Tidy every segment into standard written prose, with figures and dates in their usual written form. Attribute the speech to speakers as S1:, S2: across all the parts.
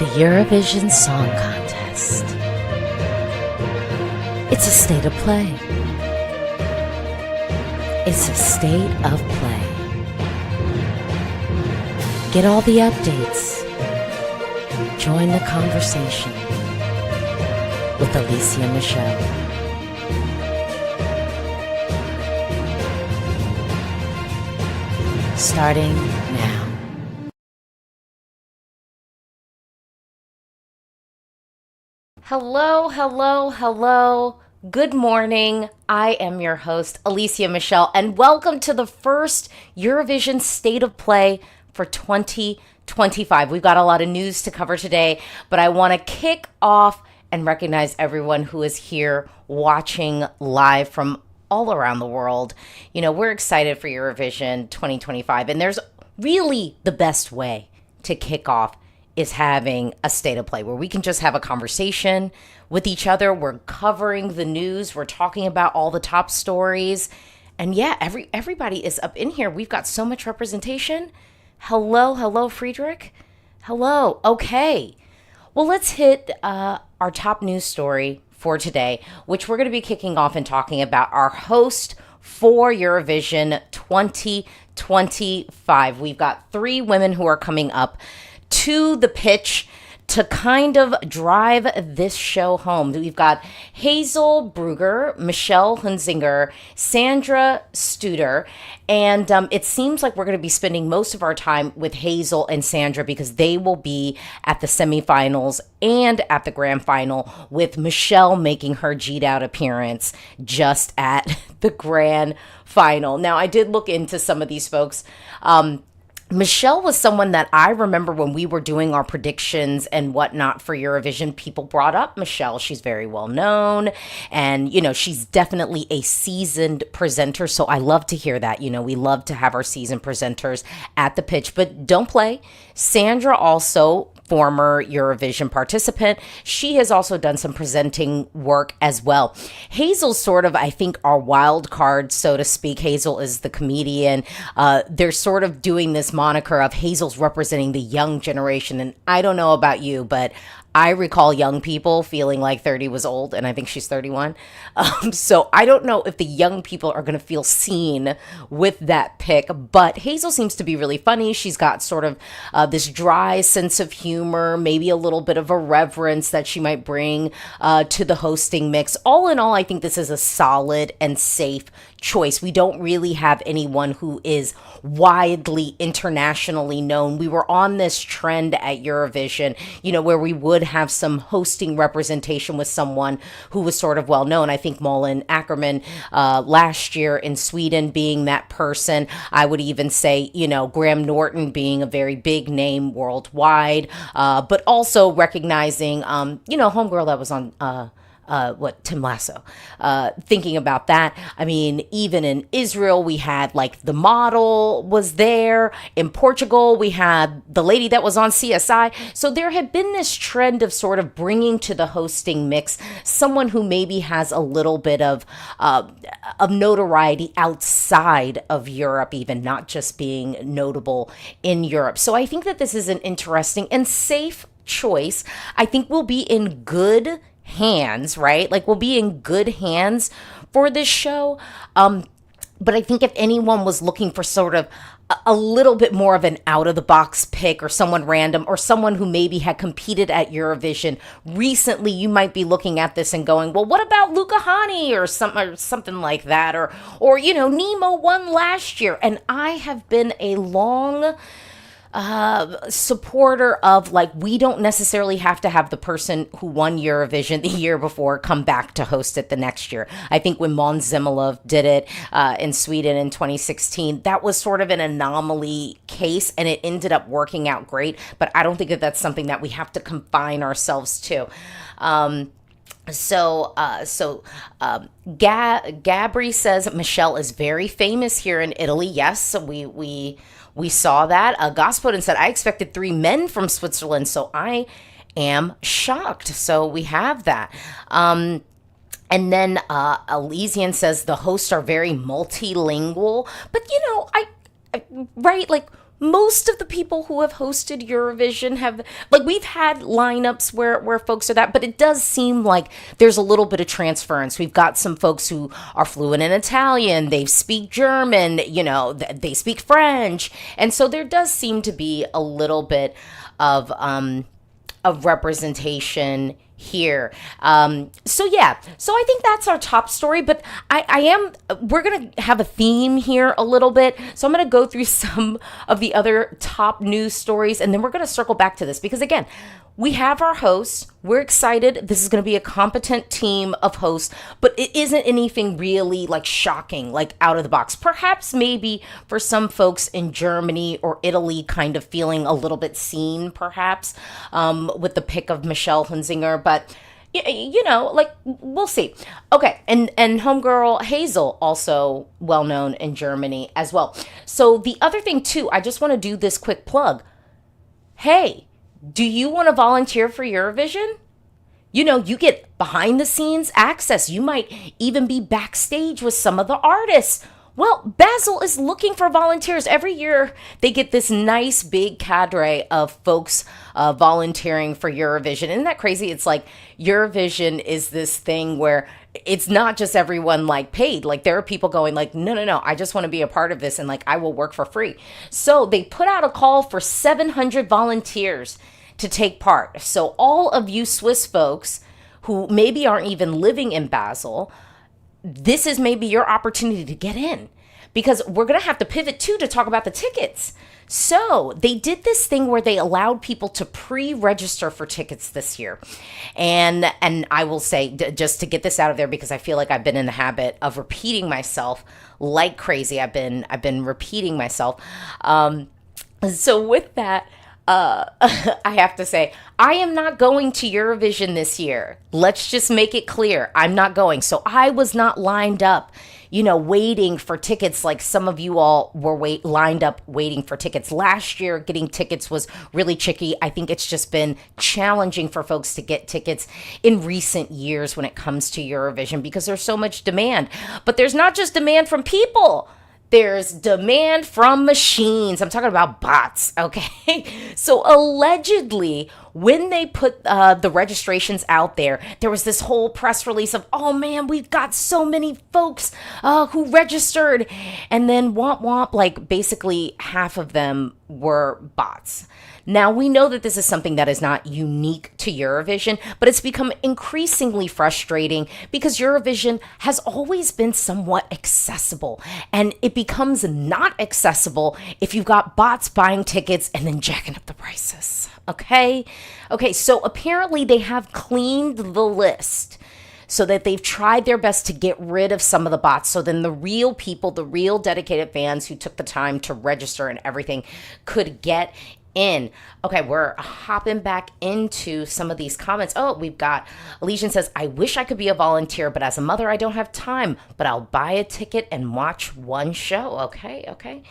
S1: The Eurovision Song Contest. It's a state of play. It's a state of play. Get all the updates. Join the conversation with Alesia Michelle. Starting now. Hello. Good morning. I am your host, Alesia Michelle, and welcome to the first Eurovision State of Play for 2025. We've got a lot of news to cover today, but I want to kick off and recognize everyone who is here watching live from all around the world. You know, we're excited for Eurovision 2025, and there's really the best way to kick off is having a state of play where we can just have a conversation with each other. We're covering the news. We're talking about all the top stories. And yeah, everybody is up in here. We've got so much representation. Hello, Friedrich. Hello. Okay. Well, let's hit our top news story for today, which we're going to be kicking off and talking about our host for Eurovision 2025. We've got 3 women who are coming up to the pitch to kind of drive this show home. We've got Hazel Brugger, Michelle Hunzinger, Sandra Studer, and it seems like we're going to be spending most of our time with Hazel and Sandra because they will be at the semifinals and at the grand final, with Michelle making her G'd out appearance just at the grand final. Now, I did look into some of these folks. Michelle was someone that I remember when we were doing our predictions and whatnot for Eurovision, people brought up Michelle. She's very well known, and, you know, she's definitely a seasoned presenter. So I love to hear that. You know, we love to have our seasoned presenters at the pitch, but don't play. Sandra also, former Eurovision participant. She has also done some presenting work as well. Hazel's sort of, I think, our wild card, so to speak. Hazel is the comedian. They're sort of doing this moniker of Hazel's representing the young generation. And I don't know about you, but I recall young people feeling like 30 was old, and I think she's 31. So I don't know if the young people are going to feel seen with that pick, but Hazel seems to be really funny. She's got sort of this dry sense of humor, maybe a little bit of a reverence that she might bring to the hosting mix. All in all, I think this is a solid and safe choice. We don't really have anyone who is widely internationally known. We were on this trend at Eurovision, you know, where we would have some hosting representation with someone who was sort of well known. I think Malin Ackerman last year in Sweden being that person. I would even say, you know, Graham Norton being a very big name worldwide, but also recognizing, you know, homegirl that was on Tim Lasso. Thinking about that, I mean, even in Israel, we had like the model was there. In Portugal, we had the lady that was on CSI. So there had been this trend of sort of bringing to the hosting mix someone who maybe has a little bit of notoriety outside of Europe, even not just being notable in Europe. So I think that this is an interesting and safe choice. I think we'll be in good hands, right? Like, we'll be in good hands for this show. But I think if anyone was looking for sort of a little bit more of an out of the box pick, or someone random, or someone who maybe had competed at Eurovision recently, you might be looking at this and going, well, what about Luca Hani or something like that? Or, you know, Nemo won last year. And I have been a long supporter of, like, we don't necessarily have to have the person who won Eurovision the year before come back to host it the next year. I think when Måns Zelmerlöw did it in Sweden in 2016, that was sort of an anomaly case, and it ended up working out great. But I don't think that that's something that we have to confine ourselves to. Gabri says Michelle is very famous here in Italy. Yes, we saw that. Gospodin said, I expected 3 men from Switzerland, so I am shocked. So we have that. And then Elysian says the hosts are very multilingual. But, you know, right, like, most of the people who have hosted Eurovision have, like, we've had lineups where folks are that, but it does seem like there's a little bit of transference. We've got some folks who are fluent in Italian, they speak German, they speak French, and so there does seem to be a little bit of representation here. So I think that's our top story, but we're going to have a theme here a little bit. So I'm going to go through some of the other top news stories, and then we're going to circle back to this because, again, we have our hosts. We're excited. This is going to be a competent team of hosts, but it isn't anything really like shocking, like out of the box. Perhaps maybe for some folks in Germany or Italy kind of feeling a little bit seen, perhaps, with the pick of Michelle Hunzinger, but like, we'll see. Okay, and homegirl Hazel, also well known in Germany as well. So the other thing too, I just want to do this quick plug. Hey, do you want to volunteer for Eurovision? You get behind the scenes access. You might even be backstage with some of the artists. Well, Basel is looking for volunteers. Every year they get this nice big cadre of folks volunteering for Eurovision. Isn't that crazy? It's like Eurovision is this thing where it's not just everyone like paid. Like there are people going like, no, I just want to be a part of this and like I will work for free. So they put out a call for 700 volunteers to take part. So all of you Swiss folks who maybe aren't even living in Basel, this is maybe your opportunity to get in, because we're going to have to pivot too to talk about the tickets. So they did this thing where they allowed people to pre-register for tickets this year. And I will say, just to get this out of there, because I feel like I've been in the habit of repeating myself like crazy. I've been repeating myself. So with that, I have to say, I am not going to Eurovision this year. Let's just make it clear. I'm not going. So I was not lined up, waiting for tickets like some of you all were lined up waiting for tickets. Last year, getting tickets was really tricky. I think it's just been challenging for folks to get tickets in recent years when it comes to Eurovision because there's so much demand. But there's not just demand from people. There's demand from machines. I'm talking about bots, okay? So allegedly, when they put the registrations out there was this whole press release of, oh man, we've got so many folks who registered. And then womp womp, like basically half of them were bots. Now, we know that this is something that is not unique to Eurovision, but it's become increasingly frustrating because Eurovision has always been somewhat accessible, and it becomes not accessible if you've got bots buying tickets and then jacking up the prices. Okay, so apparently they have cleaned the list so that they've tried their best to get rid of some of the bots. So then the real people, the real dedicated fans who took the time to register and everything could get in. Okay, we're hopping back into some of these comments. Oh, we've got Elysian says, I wish I could be a volunteer, but as a mother, I don't have time, but I'll buy a ticket and watch one show. Okay.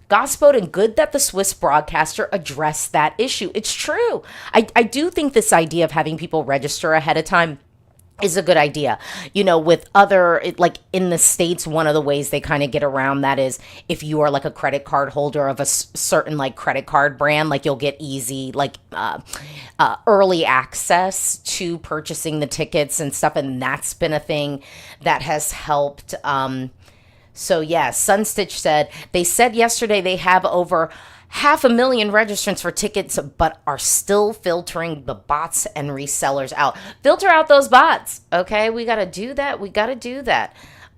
S1: Gospel and good that the Swiss broadcaster addressed that issue. It's true. I do think this idea of having people register ahead of time is a good idea. With other, like in the States, one of the ways they kind of get around that is if you are like a credit card holder of a certain like credit card brand, like you'll get easy, like early access to purchasing the tickets and stuff. And that's been a thing that has helped. So yeah, Sunstitch said, they said yesterday they have over 500,000 registrants for tickets, but are still filtering the bots and resellers out. Filter out those bots, okay? We got to do that.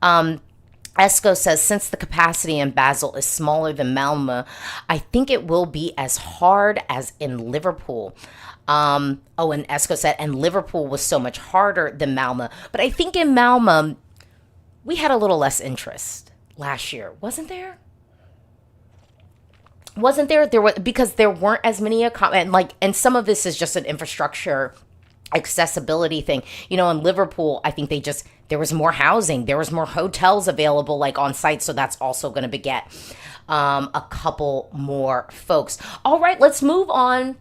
S1: Esco says, since the capacity in Basel is smaller than Malmö, I think it will be as hard as in Liverpool. And Esco said, and Liverpool was so much harder than Malmö. But I think in Malmö, we had a little less interest last year. Wasn't there? There was, because there weren't as many and some of this is just an infrastructure accessibility thing. In Liverpool, I think there was more housing, there was more hotels available like on site, so that's also going to beget a couple more folks. All right, let's move on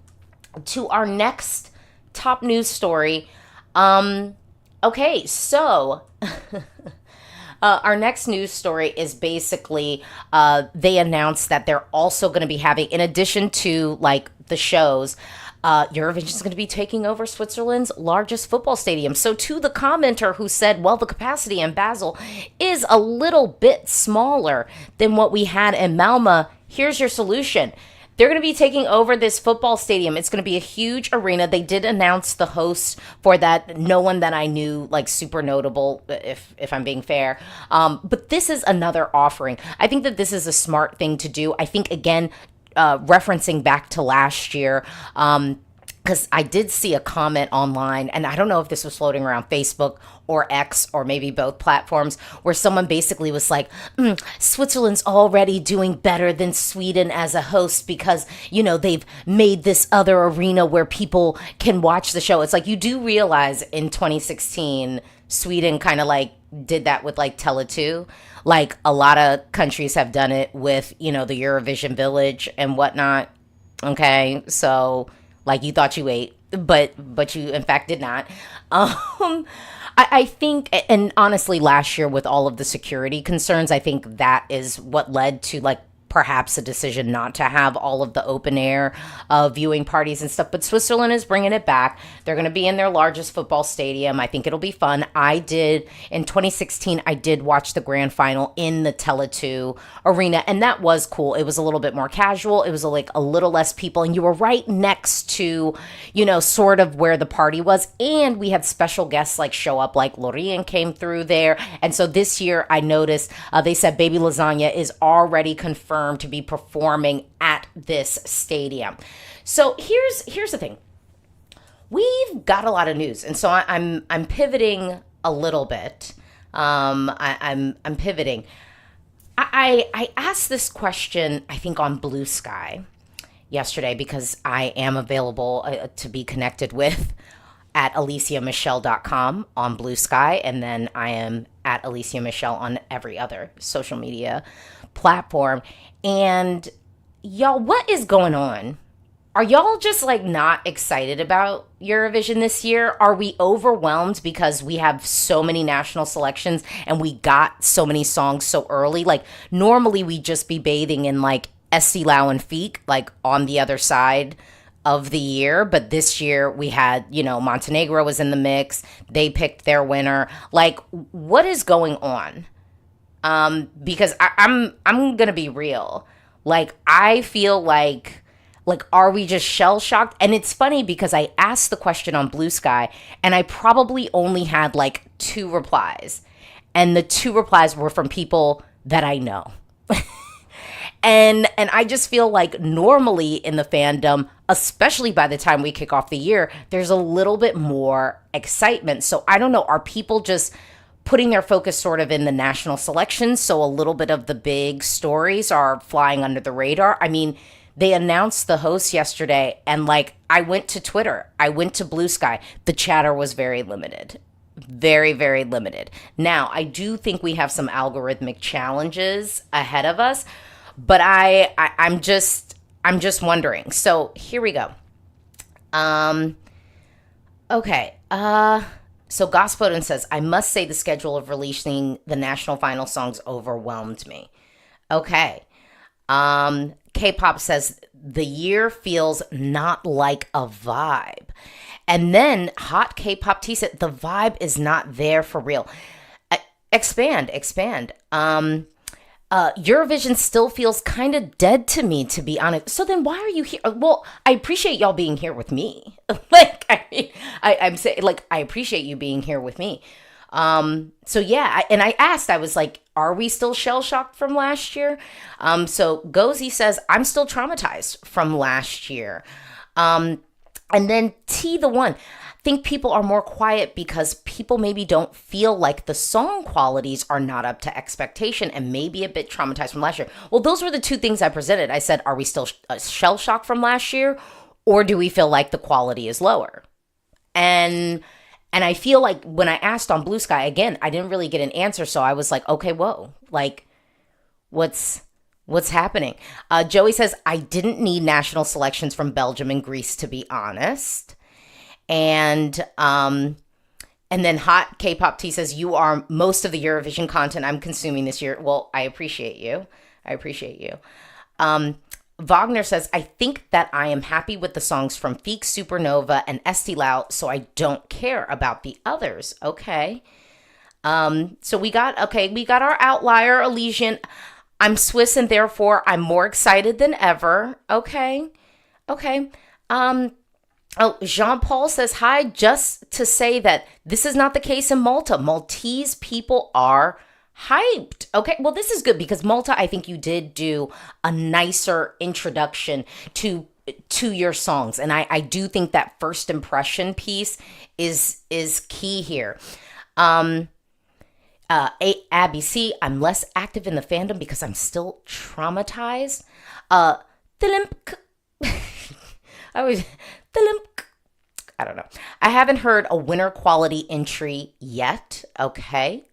S1: to our next top news story. Okay, so Our next news story is basically they announced that they're also going to be having, in addition to like the shows, Eurovision is going to be taking over Switzerland's largest football stadium. So, to the commenter who said, well, the capacity in Basel is a little bit smaller than what we had in Malmö, here's your solution. They're going to be taking over this football stadium. It's going to be a huge arena. They did announce the host for that. No one that I knew, like, super notable, if I'm being fair. But this is another offering. I think that this is a smart thing to do. I think, again, referencing back to last year, because I did see a comment online, and I don't know if this was floating around Facebook or X or maybe both platforms, where someone basically was like, Switzerland's already doing better than Sweden as a host because, you know, they've made this other arena where people can watch the show. It's like, you do realize in 2016, Sweden kind of like did that with like Tele2. Like a lot of countries have done it with, you know, the Eurovision Village and whatnot. Okay, so like you thought you ate, but you in fact did not. I think, and honestly, last year with all of the security concerns, I think that is what led to like perhaps a decision not to have all of the open air viewing parties and stuff. But Switzerland is bringing it back. They're going to be in their largest football stadium. I think it'll be fun. I did, in 2016, I did watch the grand final in the Tele2 arena, and that was cool. It was a little bit more casual. It was like a little less people, and you were right next to, you know, sort of where the party was. And we had special guests like show up, like Loreen came through there. And so this year I noticed they said Baby Lasagna is already confirmed to be performing at this stadium. So here's the thing. We've got a lot of news, and so I'm pivoting a little bit. I'm pivoting. I asked this question, I think, on Blue Sky yesterday because I am available to be connected with at AlesiaMichelle.com on Blue Sky, and then I am at Alesia Michelle on every other social media platform. And y'all, what is going on? Are y'all just like not excited about Eurovision this year? Are we overwhelmed because we have so many national selections and we got so many songs so early? Like normally we just be bathing in like SC Lau and Feek, like on the other side of the year. But this year we had, you know, Montenegro was in the mix. They picked their winner. Like, what is going on? Because I'm gonna be real. Like, I feel like, are we just shell shocked? And it's funny because I asked the question on Blue Sky and I probably only had like 2 replies. And the 2 replies were from people that I know. And I just feel like normally in the fandom, especially by the time we kick off the year, there's a little bit more excitement. So I don't know, are people just putting their focus sort of in the national selections, so a little bit of the big stories are flying under the radar? I mean, they announced the host yesterday, and like, I went to Twitter, I went to Blue Sky, the chatter was very limited. Very, very limited. Now, I do think we have some algorithmic challenges ahead of us, but I'm just wondering. So here we go. Okay. So Gospodin says, I must say the schedule of releasing the national final songs overwhelmed me. Okay. K-pop says, the year feels not like a vibe. And then Hot K-pop T said, the vibe is not there for real. Expand. Eurovision still feels kind of dead to me, to be honest. So then why are you here? Well, I appreciate y'all being here with me. Like, I mean, I'm saying, like, I appreciate you being here with me. So yeah, and I asked, I was like, are we still shell-shocked from last year? So Gozi says, I'm still traumatized from last year. And then T the One, think people are more quiet because people maybe don't feel like the song qualities are not up to expectation and maybe a bit traumatized from last year. Well, those were the 2 things I presented. I said, are we still shell-shocked from last year, or do we feel like the quality is lower? And I feel like when I asked on Blue Sky, again, I didn't really get an answer. So I was like, okay, whoa, like, what's happening? Joey says, I didn't need national selections from Belgium and Greece, to be honest. And And then Hot K-Pop Tea says, you are most of the Eurovision content I'm consuming this year. Well, I appreciate you. I appreciate you. Wagner says, I think that I am happy with the songs from Feek, Supernova, and Esti Lau, so I don't care about the others. Okay. So we got our outlier, Elysian. I'm Swiss and therefore I'm more excited than ever. Okay. Jean-Paul says, hi, just to say that this is not the case in Malta. Maltese people are hyped. Okay, well, this is good because Malta, I think you did do a nicer introduction to your songs. And I do think that first impression piece is key here. Abby C, I'm less active in the fandom because I'm still traumatized. I don't know. I haven't heard a winner quality entry yet. Okay.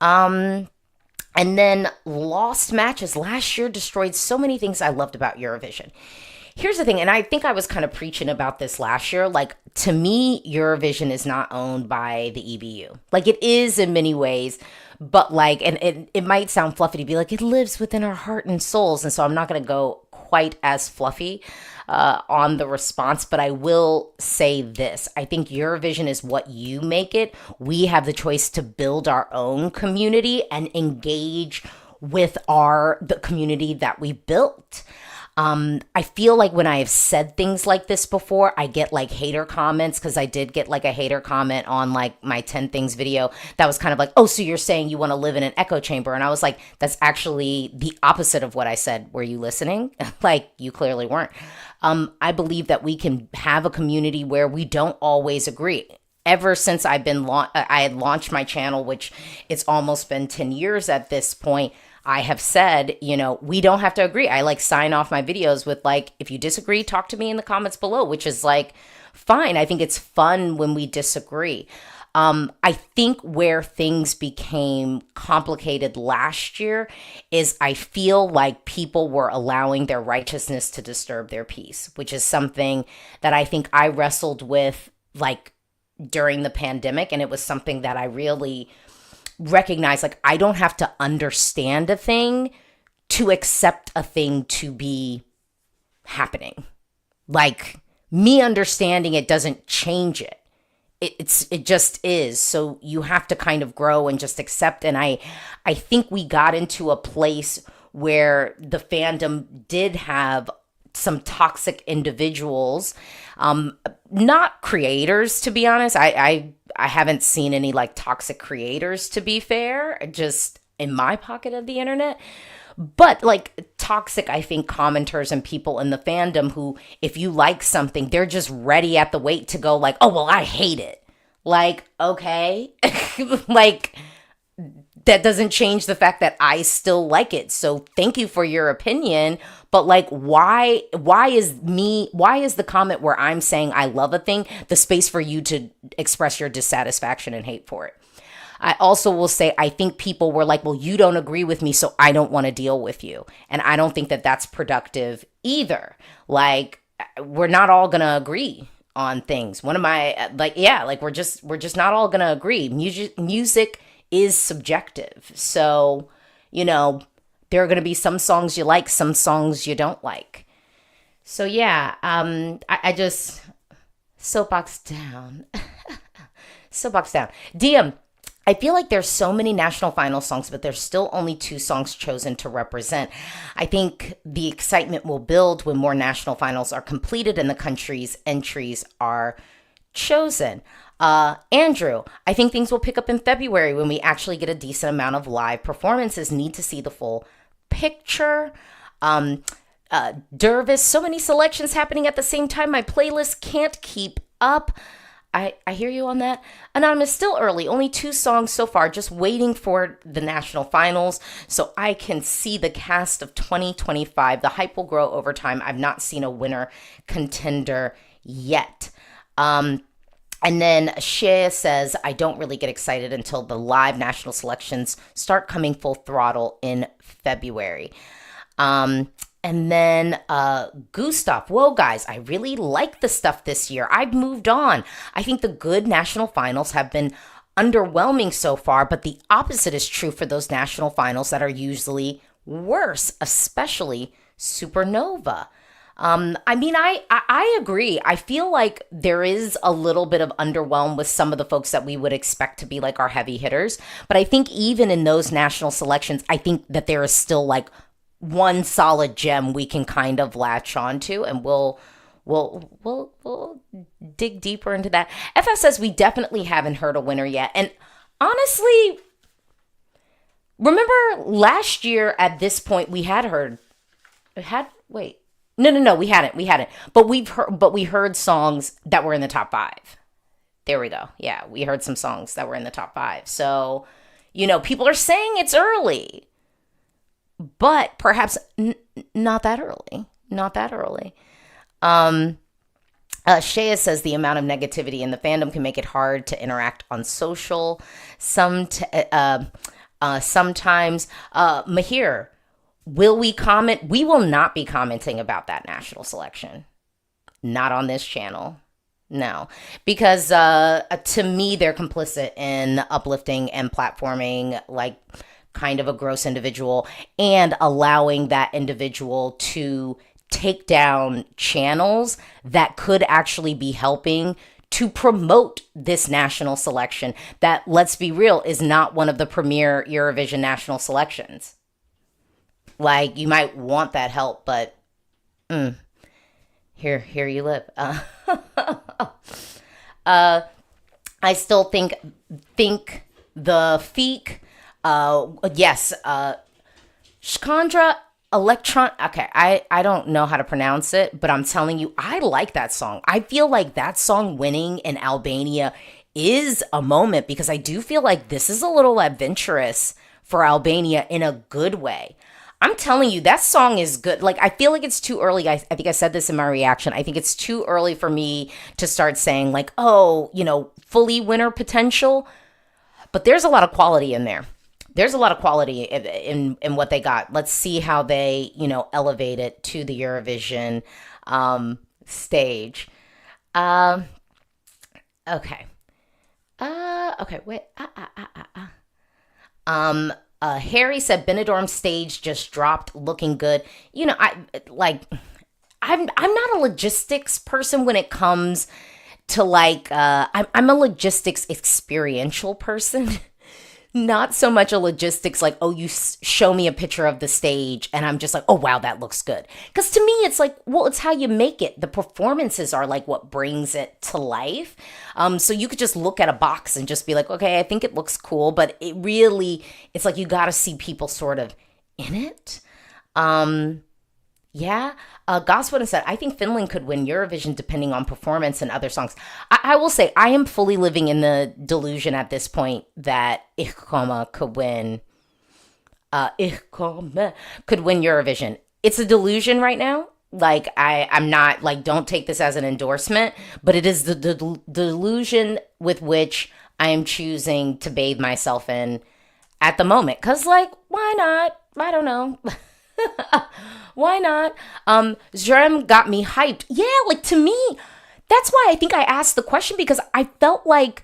S1: And then lost matches. Last year destroyed so many things I loved about Eurovision. Here's the thing, and I think I was kind of preaching about this last year. Like, to me, Eurovision is not owned by the EBU. Like, it is in many ways, but like, and it might sound fluffy to be like, it lives within our heart and souls. And so I'm not going to go quite as fluffy on the response, but I will say this. I think Eurovision is what you make it. We have the choice to build our own community and engage with the community that we built. I feel like when I have said things like this before, I get like hater comments, because I did get like a hater comment on like my 10 things video that was kind of like, oh, so you're saying you want to live in an echo chamber? And I was like, that's actually the opposite of what I said. Were you listening? Like, you clearly weren't. I believe that we can have a community where we don't always agree. Ever since I had launched my channel, which it's almost been 10 years at this point, I have said, we don't have to agree. I like sign off my videos with like, if you disagree, talk to me in the comments below, which is like, fine. I think it's fun when we disagree. I think where things became complicated last year is I feel like people were allowing their righteousness to disturb their peace, which is something that I think I wrestled with like during the pandemic. And it was something that I really recognize, like, I don't have to understand a thing to accept a thing to be happening. Like, me understanding it doesn't change it. It just is. So you have to kind of grow and just accept. And I think we got into a place where the fandom did have some toxic individuals, not creators, to be honest. I haven't seen any like toxic creators, to be fair, just in my pocket of the internet. But like toxic, I think, commenters and people in the fandom who, if you like something, they're just ready at the wait to go like, oh, well, I hate it. Like, okay. Like, that doesn't change the fact that I still like it. So thank you for your opinion. But like, why is the comment where I'm saying I love a thing the space for you to express your dissatisfaction and hate for it? I also will say, I think people were like, well, you don't agree with me, so I don't want to deal with you. And I don't think that that's productive either. Like, we're not all going to agree on things. One of my, like, yeah, like we're just not all going to agree. Music is subjective. So, there are going to be some songs you like, some songs you don't like. So yeah, I just soapbox down. Soapbox down. DM, I feel like there's so many national final songs, but there's still only 2 songs chosen to represent. I think the excitement will build when more national finals are completed and the country's entries are chosen. Andrew, I think things will pick up in February when we actually get a decent amount of live performances. Need to see the full picture. Dervis, so many selections happening at the same time. My playlist can't keep up. I hear you on that. Anonymous, still early. Only 2 songs so far. Just waiting for the national finals so I can see the cast of 2025. The hype will grow over time. I've not seen a winner contender yet. And then Shea says, I don't really get excited until the live national selections start coming full throttle in February. And then Gustav, whoa, guys, I really like the stuff this year. I've moved on. I think the good national finals have been underwhelming so far, but the opposite is true for those national finals that are usually worse, especially Supernova. I agree. I feel like there is a little bit of underwhelm with some of the folks that we would expect to be like our heavy hitters. But I think even in those national selections, I think that there is still like one solid gem we can kind of latch onto, and we'll dig deeper into that. FS says we definitely haven't heard a winner yet. And honestly, remember last year at this point we had heard wait. No, we hadn't. But we heard songs that were in the top 5. There we go. Yeah, we heard some songs that were in the top 5. So, people are saying it's early, but perhaps not that early. Not that early. Shea says the amount of negativity in the fandom can make it hard to interact on social. Sometimes, Mahir, will we comment? We will not be commenting about that national selection. Not on this channel. No. Because to me, they're complicit in uplifting and platforming like kind of a gross individual and allowing that individual to take down channels that could actually be helping to promote this national selection that, let's be real, is not one of the premier Eurovision national selections. Like, you might want that help, but here you live. I still think the Feek, yes, Shkandra Electron. Okay, I don't know how to pronounce it, but I'm telling you, I like that song. I feel like that song winning in Albania is a moment because I do feel like this is a little adventurous for Albania in a good way. I'm telling you, that song is good. Like, I feel like it's too early. I think I said this in my reaction. I think it's too early for me to start saying like, oh, fully winner potential. But there's a lot of quality in there. There's a lot of quality in what they got. Let's see how they, elevate it to the Eurovision stage. Okay. Okay, wait. Harry said Benidorm stage just dropped, looking good. I'm not a logistics person when it comes to I'm a logistics experiential person. Not so much a logistics like, oh, you show me a picture of the stage and I'm just like, oh, wow, that looks good. Because to me, it's like, well, it's how you make it. The performances are like what brings it to life. So you could just look at a box and just be like, okay, I think it looks cool. But it's like you got to see people sort of in it. Yeah. Goswin said, I think Finland could win Eurovision depending on performance and other songs. I will say, I am fully living in the delusion at this point that Ich komme could win. Could win Eurovision. It's a delusion right now. Like, I'm not, like, don't take this as an endorsement, but it is the delusion with which I am choosing to bathe myself in at the moment. Because, like, why not? I don't know. Why not? Zrem got me hyped. Yeah, like to me, that's why I think I asked the question because I felt like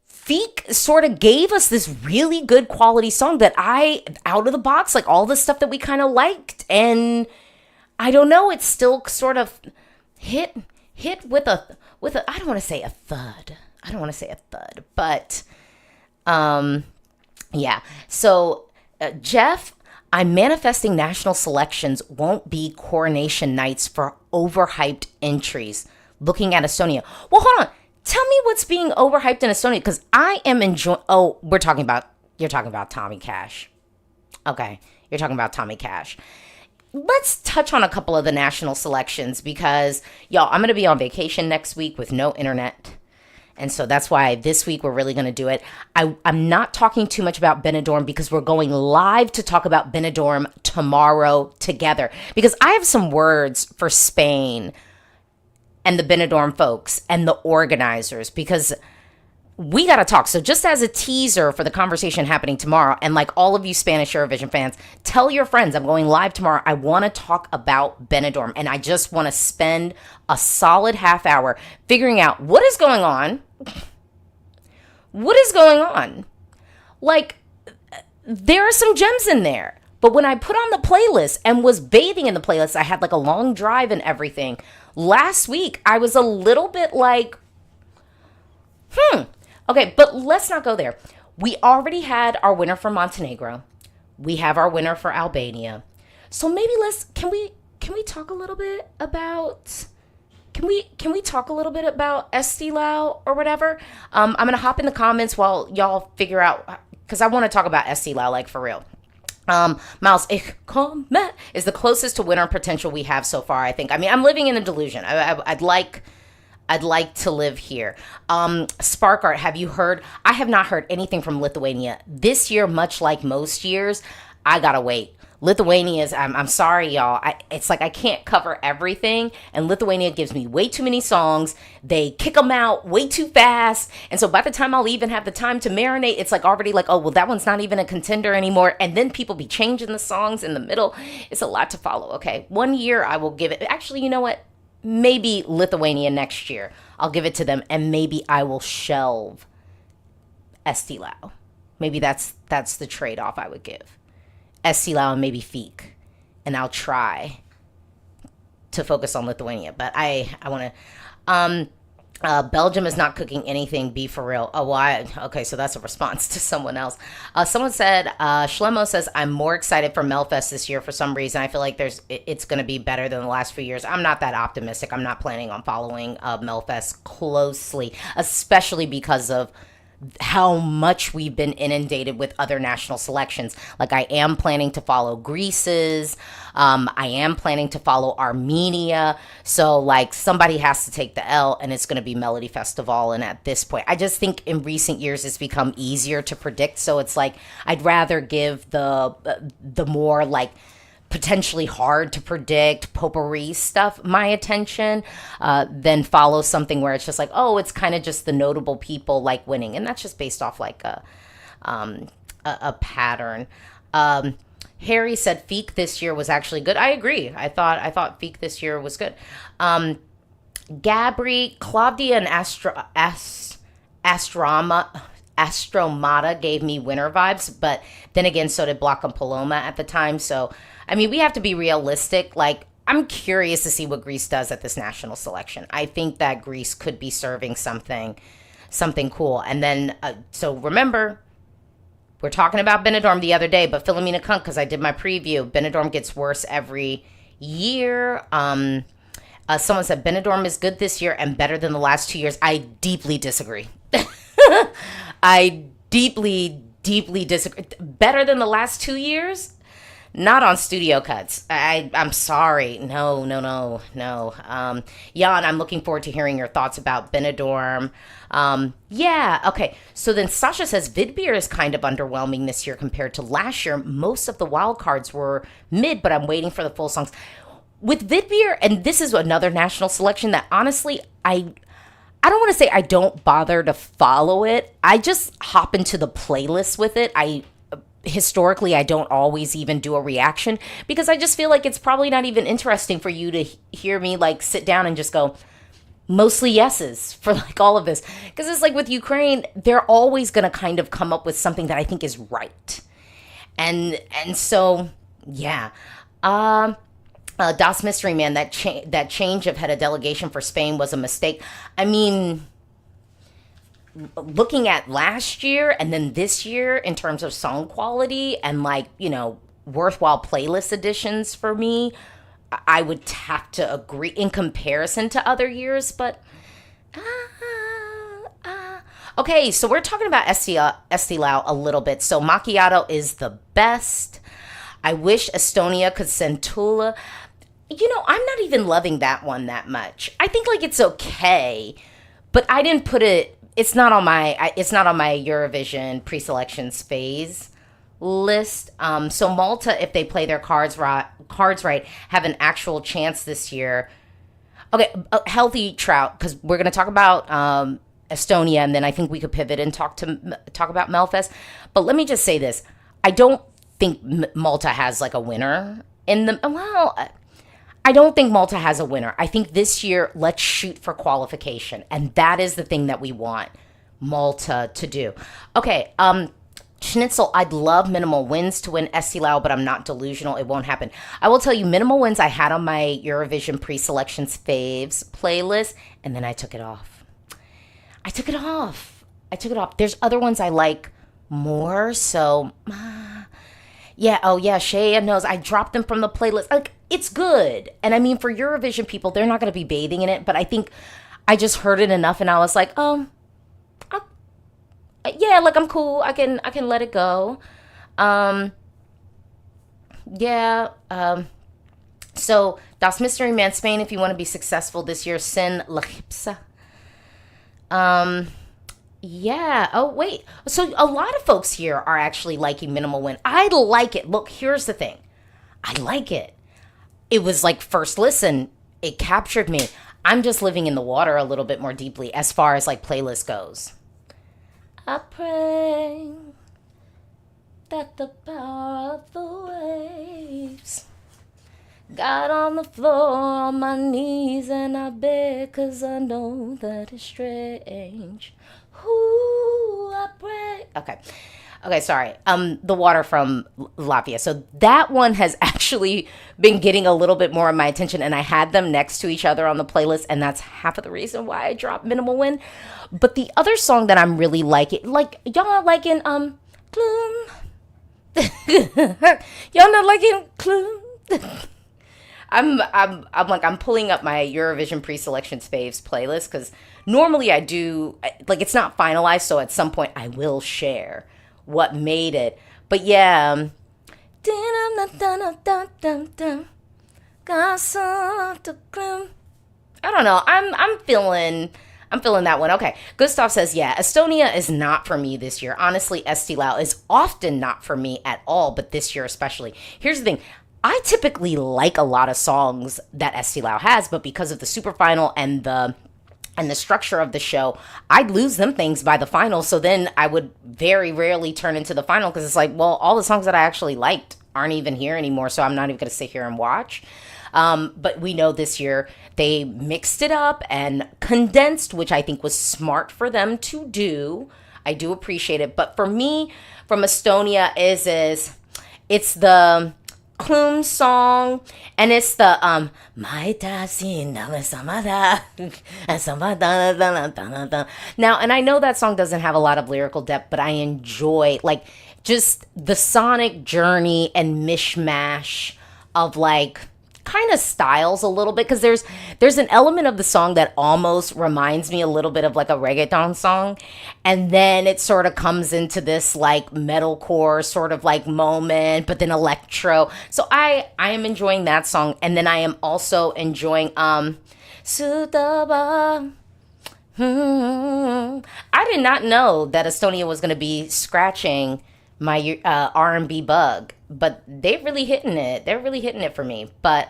S1: Feek sort of gave us this really good quality song that out of the box, like all the stuff that we kind of liked. And I don't know, it's still sort of hit with a, I don't want to say a thud. But, yeah. So, Jeff, I'm manifesting national selections won't be coronation nights for overhyped entries. Looking at Estonia. Well, hold on. Tell me what's being overhyped in Estonia because I am enjoying. Oh, you're talking about Tommy Cash. Okay, you're talking about Tommy Cash. Let's touch on a couple of the national selections because, y'all, I'm going to be on vacation next week with no internet. And so that's why this week we're really going to do it. I'm not talking too much about Benidorm because we're going live to talk about Benidorm tomorrow together. Because I have some words for Spain and the Benidorm folks and the organizers. Because we got to talk. So just as a teaser for the conversation happening tomorrow, and like all of you Spanish Eurovision fans, tell your friends I'm going live tomorrow. I want to talk about Benidorm, and I just want to spend a solid half hour figuring out what is going on. What is going on? Like, there are some gems in there. But when I put on the playlist and was bathing in the playlist, I had like a long drive and everything. Last week, I was a little bit like, Okay, but let's not go there. We already had our winner for Montenegro. We have our winner for Albania. So maybe can we talk a little bit about can we talk a little bit about Estilau or whatever? I'm gonna hop in the comments while y'all figure out, because I want to talk about Estilau like for real. Miles, Ich komme is the closest to winner potential we have so far, I think. I mean, I'm living in a delusion. I'd like to live here. Spark Art, have you heard? I have not heard anything from Lithuania. This year, much like most years, I gotta wait. Lithuania's, I'm sorry, y'all. It's like I can't cover everything, and Lithuania gives me way too many songs. They kick them out way too fast, and so by the time I'll even have the time to marinate, it's like already like, oh, well, that one's not even a contender anymore, and then people be changing the songs in the middle. It's a lot to follow, okay? 1 year, I will give it. Actually, you know what? Maybe Lithuania next year. I'll give it to them, and maybe I will shelve Estilau. Maybe that's the trade-off I would give. Estilau and maybe Feek, and I'll try to focus on Lithuania. But I want to. Belgium is not cooking anything. Be for real. Oh, why? Okay, so that's a response to someone else. Someone said, Shlomo says, I'm more excited for Melfest this year for some reason. I feel like it's going to be better than the last few years. I'm not that optimistic. I'm not planning on following Melfest closely, especially because of how much we've been inundated with other national selections. Like, I am planning to follow Greece's. I am planning to follow Armenia. So, like, somebody has to take the L, and it's going to be Melody Festival. And at this point, I just think in recent years it's become easier to predict. So it's like I'd rather give the more, like, potentially hard to predict potpourri stuff my attention than follow something where it's just like, oh, it's kind of just the notable people like winning, and that's just based off like a pattern. Harry said Feek this year was actually good. I agree. I thought Feek this year was good. Gabri, Claudia, and Astromata gave me winner vibes, but then again, so did Block and Paloma at the time. So, I mean, we have to be realistic. Like, I'm curious to see what Greece does at this national selection. I think that Greece could be serving something cool. And then, so remember, we're talking about Benidorm the other day, but Philomena Kunk, because I did my preview, Benidorm gets worse every year. Someone said Benidorm is good this year and better than the last 2 years. I deeply disagree. I deeply disagree. Better than the last 2 years? Not on studio cuts. I'm sorry. No. Jan, I'm looking forward to hearing your thoughts about Benidorm. Yeah, okay. So then Sasha says Vidbeer is kind of underwhelming this year compared to last year. Most of the wild cards were mid, but I'm waiting for the full songs. With Vidbeer, and this is another national selection that honestly, I don't want to say I don't bother to follow it. I just hop into the playlist with it. Historically, I don't always even do a reaction because I just feel like it's probably not even interesting for you to hear me like sit down and just go mostly yeses for like all of this. Because it's like with Ukraine, they're always going to kind of come up with something that I think is right. And so, yeah. Das Mystery Man, that change of head of delegation for Spain was a mistake. I mean, looking at last year and then this year in terms of song quality and like, you know, worthwhile playlist additions for me, I would have to agree in comparison to other years, but okay, so we're talking about Estilau a little bit. So Macchiato is the best. I wish Estonia could send Tula. You know, I'm not even loving that one that much. I think like it's okay, but I didn't put it. It's not on my Eurovision pre-selections phase list. So Malta, if they play their cards right, have an actual chance this year. Okay, Healthy Trout, because we're gonna talk about Estonia, and then I think we could pivot and talk about Melfest. But let me just say this: I don't think Malta has like a winner in the I don't think Malta has a winner. I think this year, let's shoot for qualification, and that is the thing that we want Malta to do. Okay, Schnitzel, I'd love Minimal Wins to win SC Lao, but I'm not delusional. It won't happen. I will tell you, Minimal Wins I had on my Eurovision pre-selections faves playlist, and then I took it off. I took it off. There's other ones I like more, so yeah. Oh yeah, Shea knows I dropped them from the playlist. Like, it's good, and I mean, for Eurovision people, they're not going to be bathing in it, but I think I just heard it enough, and I was like, yeah, like, I'm cool. I can let it go. Yeah. So Das Mystery Man Spain, if you want to be successful this year, Sin La Gipsa. Yeah. Oh, wait. So a lot of folks here are actually liking Minimal Win. I like it. Look, here's the thing. I like it. It was like first listen. It captured me. I'm just living in the water a little bit more deeply as far as like playlist goes. I pray that the power of the waves got on the floor on my knees, and I beg, 'cause I know that it's strange. Ooh, I pray. Okay, sorry. The water from Latvia. So that one has actually been getting a little bit more of my attention, and I had them next to each other on the playlist, and that's half of the reason why I dropped Minimal Win. But the other song that I'm really liking, like, y'all not liking Plume. Y'all not liking Plume. I'm pulling up my Eurovision pre-selections faves playlist, because normally I do, like, it's not finalized, so at some point I will share what made it. But yeah, I don't know. I'm feeling that one. Okay. Gustav says, yeah, Estonia is not for me this year. Honestly, Esti Lao is often not for me at all, but this year especially. Here's the thing. I typically like a lot of songs that Esti Lao has, but because of the super final and the structure of the show, I'd lose them things by the final. So then I would very rarely turn into the final, because it's like, well, all the songs that I actually liked aren't even here anymore, so I'm not even going to sit here and watch. But we know this year they mixed it up and condensed, which I think was smart for them to do. I do appreciate it. But for me, from Estonia, it's the Klum song, and it's the now, and I know that song doesn't have a lot of lyrical depth, but I enjoy, like, just the sonic journey and mishmash of, like, kind of styles a little bit, because there's an element of the song that almost reminds me a little bit of like a reggaeton song, and then it sort of comes into this like metalcore sort of like moment, but then electro. So I am enjoying that song, and then I am also enjoying Sutaba. I did not know that Estonia was going to be scratching my R&B bug, but they're really hitting it. They're really hitting it for me. But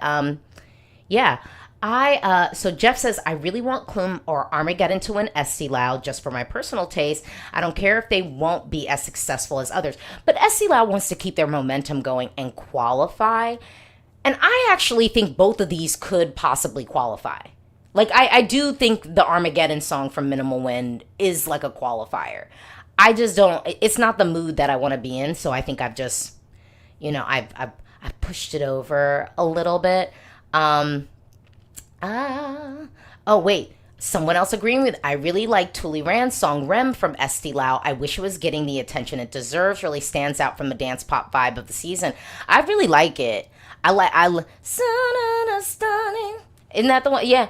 S1: yeah, so Jeff says, I really want Klum or Armageddon to win SC Lao just for my personal taste. I don't care if they won't be as successful as others, but SC Lao wants to keep their momentum going and qualify. And I actually think both of these could possibly qualify. Like, I do think the Armageddon song from Minimal Wind is like a qualifier. I just don't, it's not the mood that I want to be in. So I think I've just, I've pushed it over a little bit. Oh, wait. Someone else agreeing with, I really like Tuli Rand's song Rem from Esti Lao. I wish it was getting the attention it deserves. Really stands out from the dance pop vibe of the season. I really like it. Stunning. Isn't that the one? Yeah.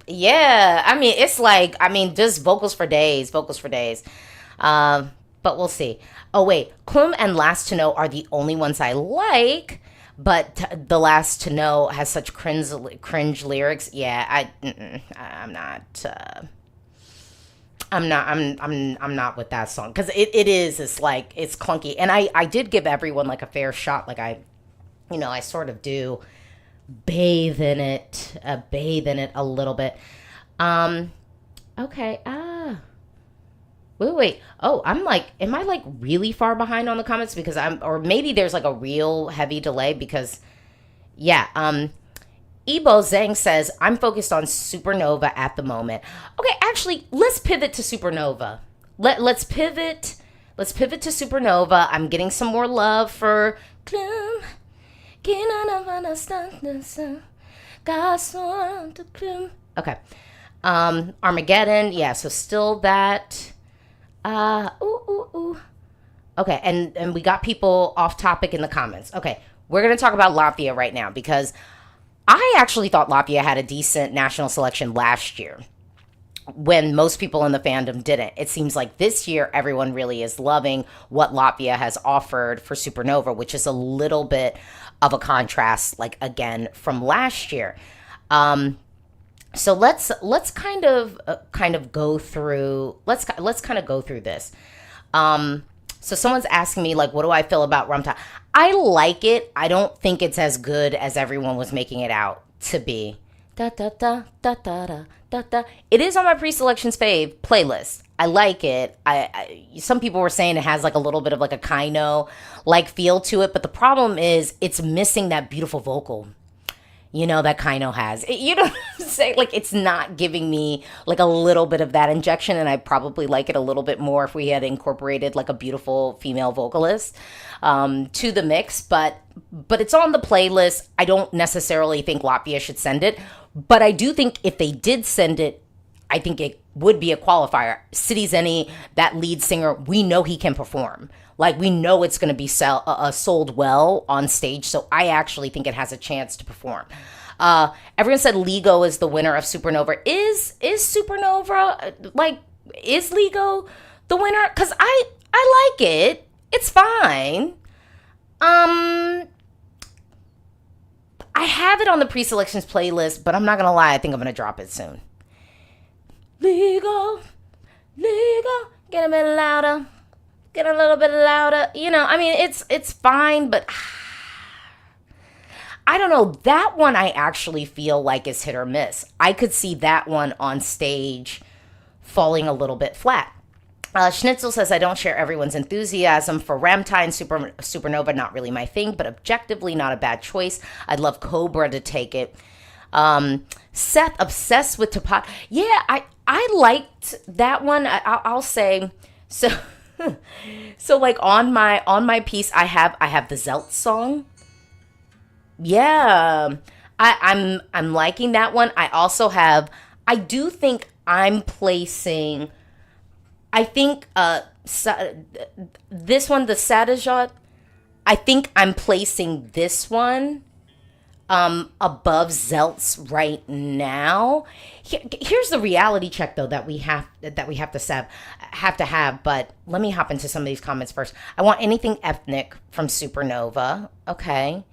S1: Yeah. I mean, it's like, just vocals for days. But we'll see. Oh, wait. Klum and Last to Know are the only ones I like. But the Last to Know has such cringe lyrics. Yeah, I'm not with that song, because it's like, it's clunky. And I did give everyone like a fair shot. Like I sort of do bathe in it a little bit. Okay. Wait. Oh, I'm like, am I like really far behind on the comments because or maybe there's like a real heavy delay because, yeah. Ebo Zhang says, I'm focused on Supernova at the moment. Okay, actually, let's pivot to Supernova. Let's pivot. Let's pivot to Supernova. I'm getting some more love for. Okay. Armageddon. Yeah, so still that. Okay, and we got people off topic in the comments. Okay, we're going to talk about Latvia right now because I actually thought Latvia had a decent national selection last year when most people in the fandom didn't. It seems like this year everyone really is loving what Latvia has offered for Supernova, which is a little bit of a contrast, like again from last year. So let's kind of go through let's kind of go through this. So someone's asking me like, what do I feel about Rumta? I like it. I don't think it's as good as everyone was making it out to be. Da da da da da da da da. It is on my pre-selections fave playlist. I like it. I some people were saying it has like a little bit of like a Kaino like feel to it, but the problem is it's missing that beautiful vocal. You know, that Kaino has. You know what I'm saying? Like, it's not giving me, like, a little bit of that injection, and I probably like it a little bit more if we had incorporated, like, a beautiful female vocalist to the mix. But it's on the playlist. I don't necessarily think Latvia should send it. But I do think if they did send it, I think it would be a qualifier. City Zeni, that lead singer, we know he can perform. Like, we know it's going to be sold well on stage, so I actually think it has a chance to perform. Everyone said Lego is the winner of Supernova. Is Supernova, like, is Lego the winner? Because I like it. It's fine. I have it on the pre-selections playlist, but I'm not going to lie, I think I'm going to drop it soon. Lego, get a bit louder. Get a little bit louder. You know, I mean, it's fine, but I don't know. That one I actually feel like is hit or miss. I could see that one on stage falling a little bit flat. Schnitzel says, I don't share everyone's enthusiasm for Ramtai and Supernova. Not really my thing, but objectively not a bad choice. I'd love Cobra to take it. Seth, obsessed with Tupac. Yeah, I liked that one. I'll say so. So like on my piece, I have the Zelt song. Yeah, I'm liking that one. I also have. I do think I'm placing. I think this one, the Sadajot. I think I'm placing this one above Zelt's right now. Here's the reality check though that we have to have. But let me hop into some of these comments first. I want anything ethnic from Supernova. Okay.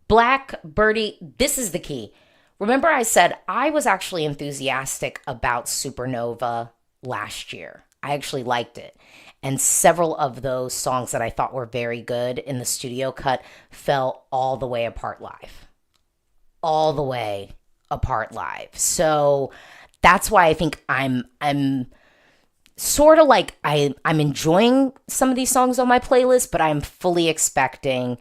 S1: Black Birdie. This is the key. Remember, I said I was actually enthusiastic about Supernova last year. I actually liked it. And several of those songs that I thought were very good in the studio cut fell all the way apart live. All the way apart live. So that's why I think I'm sort of like I'm enjoying some of these songs on my playlist, but I'm fully expecting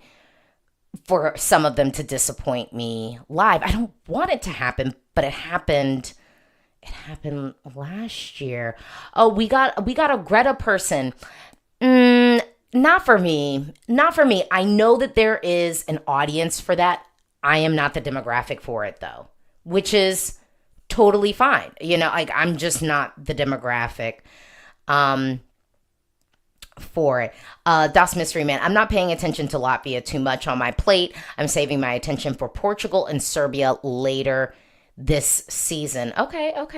S1: for some of them to disappoint me live. I don't want it to happen, but it happened. It happened last year. Oh, we got a Greta person. Not for me. Not for me. I know that there is an audience for that. I am not the demographic for it though, which is totally fine. You know, like I'm just not the demographic for it. Das Mystery Man. I'm not paying attention to Latvia too much on my plate. I'm saving my attention for Portugal and Serbia later this season. Okay. Oh,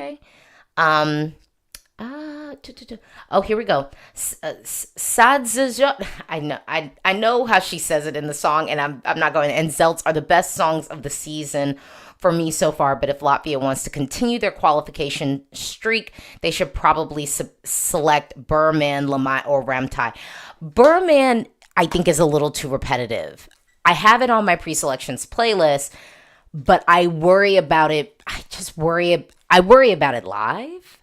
S1: here we go. Sadzajot. I know how she says it in the song, and I'm not going. And Zelts are the best songs of the season for me so far. But if Latvia wants to continue their qualification streak, they should probably select Burman, Lamai, or Ramtai. Burman, I think, is a little too repetitive. I have it on my pre-selections playlist, but I worry about it. I I worry about it live,